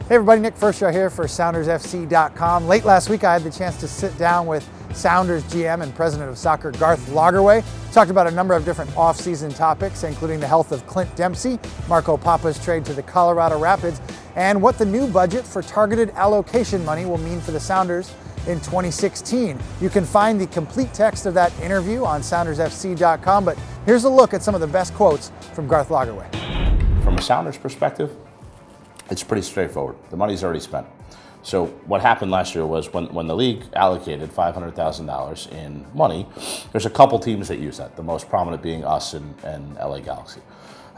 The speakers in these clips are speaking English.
Hey everybody, Nick Firshaw here for SoundersFC.com. Late last week I had the chance to sit down with Sounders GM and President of Soccer Garth Lagerwey. Talked about a number of different off-season topics, including the health of Clint Dempsey, Marco Pappa's trade to the Colorado Rapids, and what the new budget for targeted allocation money will mean for the Sounders in 2016. You can find the complete text of that interview on SoundersFC.com, but here's a look at some of the best quotes from Garth Lagerwey. From a Sounders perspective, it's pretty straightforward. The money's already spent. So what happened last year was when the league allocated $500,000 in money, there's a couple teams that use that, the most prominent being us and LA Galaxy.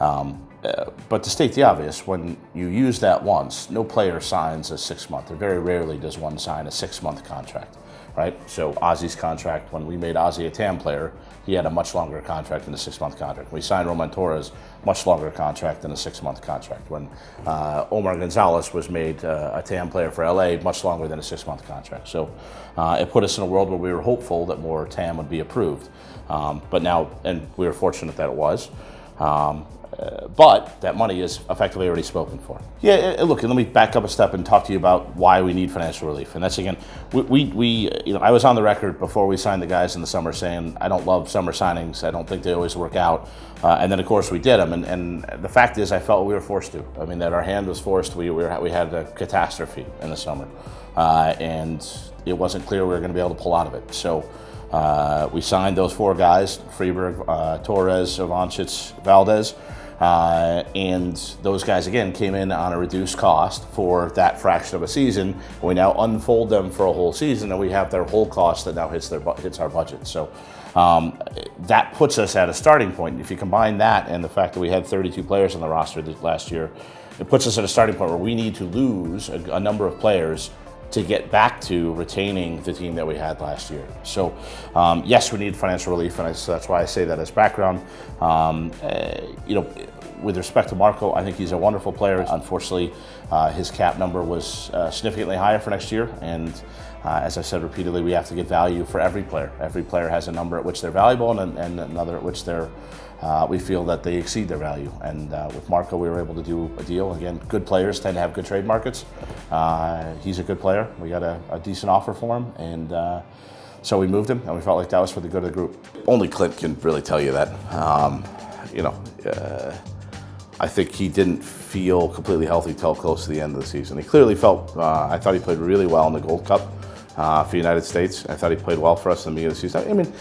But to state the obvious, when you use that once, no player signs a 6-month, or very rarely does one sign a 6-month contract, right? So Ozzie's contract, when we made Ozzie a TAM player, he had a much longer contract than a 6-month contract. We signed Roman Torres, much longer contract than a 6-month contract. When Omar Gonzalez was made a TAM player for LA, much longer than a 6-month contract. So it put us in a world where we were hopeful that more TAM would be approved. But now, and we were fortunate that it was. But that money is effectively already spoken for. Yeah, look, and let me back up a step and talk to you about why we need financial relief. And that's, again, I was on the record before we signed the guys in the summer saying I don't love summer signings. I don't think they always work out. And then, of course, we did them. And the fact is, I felt we were forced to. I mean, that our hand was forced. We had a catastrophe in the summer, and it wasn't clear we were going to be able to pull out of it. So we signed those 4 guys: Freeberg, Torres, Ivanchich, Valdez. And those guys, again, came in on a reduced cost for that fraction of a season. We now unfold them for a whole season, and we have their whole cost that now hits our budget. So that puts us at a starting point. If you combine that and the fact that we had 32 players on the roster last year, it puts us at a starting point where we need to lose a number of players to get back to retaining the team that we had last year. So yes, we need financial relief, and so that's why I say that as background. With respect to Marco, I think he's a wonderful player. Unfortunately, his cap number was significantly higher for next year, and as I've said repeatedly, we have to get value for every player. Every player has a number at which they're valuable and another at which we feel that they exceed their value. And with Marco, we were able to do a deal. Again, good players tend to have good trade markets. He's a good player. We got a decent offer for him, and so we moved him, and we felt like that was for the good of the group. Only Clint can really tell you that. I think he didn't feel completely healthy till close to the end of the season. He clearly felt, I thought he played really well in the Gold Cup for the United States. I thought he played well for us in the beginning of the season. I mean,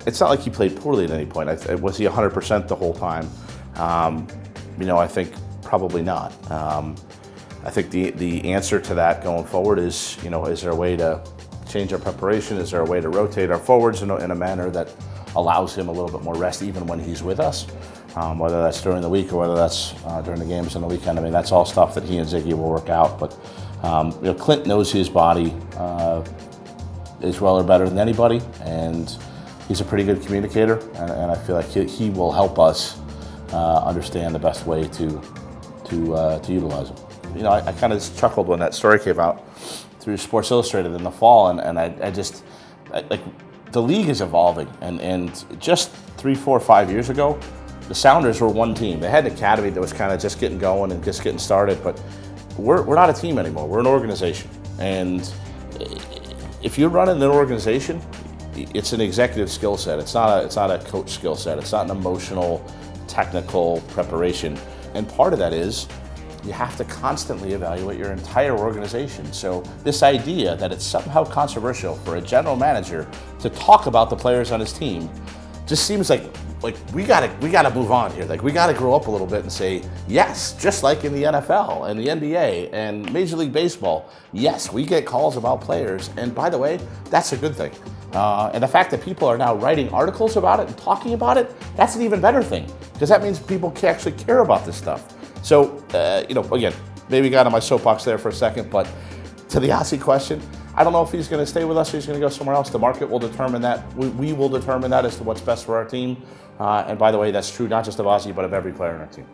it's not like he played poorly at any point. Was he 100% the whole time? I think probably not. I think the answer to that going forward is, is there a way to change our preparation? Is there a way to rotate our forwards in a manner that allows him a little bit more rest even when he's with us? Whether that's during the week or whether that's during the games on the weekend. I mean, that's all stuff that he and Ziggy will work out. But Clint knows his body as well or better than anybody, and he's a pretty good communicator. And I feel like he will help us understand the best way to utilize him. I kind of chuckled when that story came out through Sports Illustrated in the fall, and I just the league is evolving, and just 3, 4, 5 years ago, the Sounders were one team. They had an academy that was kind of just getting going and just getting started, but we're not a team anymore. We're an organization. And if you're running an organization, it's an executive skill set. It's not a coach skill set. It's not an emotional, technical preparation. And part of that is you have to constantly evaluate your entire organization. So this idea that it's somehow controversial for a general manager to talk about the players on his team just seems like we gotta move on here. We gotta grow up a little bit and say, yes, just like in the NFL and the NBA and Major League Baseball, yes, we get calls about players, and by the way, that's a good thing. And the fact that people are now writing articles about it and talking about it, that's an even better thing, because that means people can actually care about this stuff. So, again, maybe got on my soapbox there for a second, but to the Ozzie question, I don't know if he's going to stay with us or he's going to go somewhere else. The market will determine that. We will determine that as to what's best for our team. And by the way, that's true not just of Ozzie, but of every player on our team.